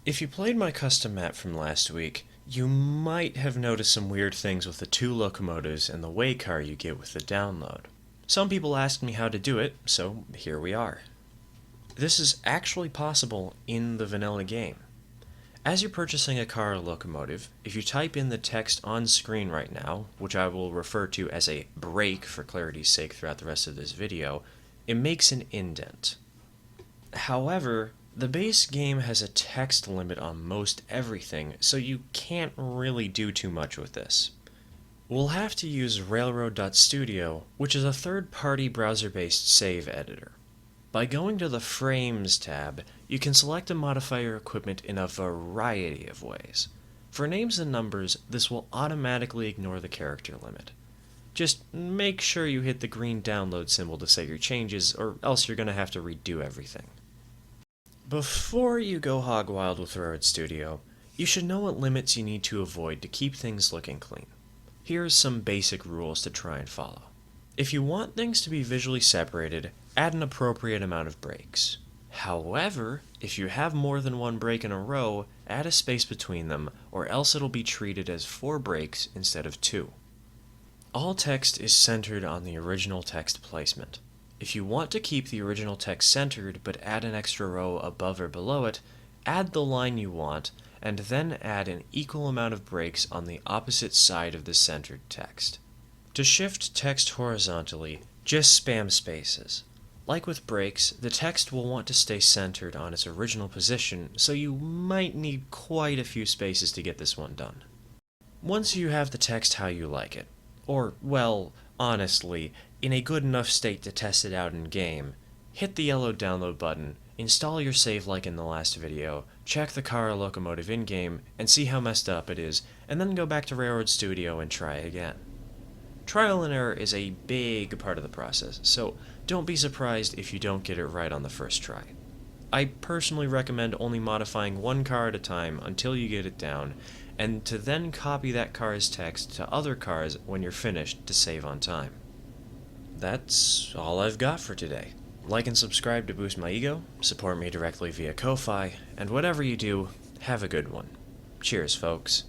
If you played my custom map from last week, you might have noticed some weird things with the two locomotives and the way car you get with the download. Some people asked me how to do it, so here we are. This is actually possible in the vanilla game. As you're purchasing a car or locomotive, if you type in the text on screen right now, which I will refer to as a break for clarity's sake throughout the rest of this video, it makes an indent. However, the base game has a text limit on most everything, so you can't really do too much with this. We'll have to use railroad.studio, which is a third-party browser-based save editor. By going to the Frames tab, you can select and modify your equipment in a variety of ways. For names and numbers, this will automatically ignore the character limit. Just make sure you hit the green download symbol to save your changes, or else you're going to have to redo everything. Before you go hog wild with Railroad Studio, you should know what limits you need to avoid to keep things looking clean. Here's some basic rules to try and follow. If you want things to be visually separated, add an appropriate amount of breaks. However, if you have more than one break in a row, add a space between them, or else it'll be treated as 4 breaks instead of 2. All text is centered on the original text placement. If you want to keep the original text centered but add an extra row above or below it, add the line you want, and then add an equal amount of breaks on the opposite side of the centered text. To shift text horizontally, just spam spaces. Like with breaks, the text will want to stay centered on its original position, so you might need quite a few spaces to get this one done. Once you have the text how you like it, or, well, honestly, in a good enough state to test it out in-game, hit the yellow download button, install your save like in the last video, check the car or locomotive in-game, and see how messed up it is, and then go back to Railroad Studio and try again. Trial and error is a big part of the process, so don't be surprised if you don't get it right on the first try. I personally recommend only modifying one car at a time until you get it down, and to then copy that car's text to other cars when you're finished to save on time. That's all I've got for today. Like and subscribe to boost my ego, support me directly via Ko-Fi, and whatever you do, have a good one. Cheers, folks.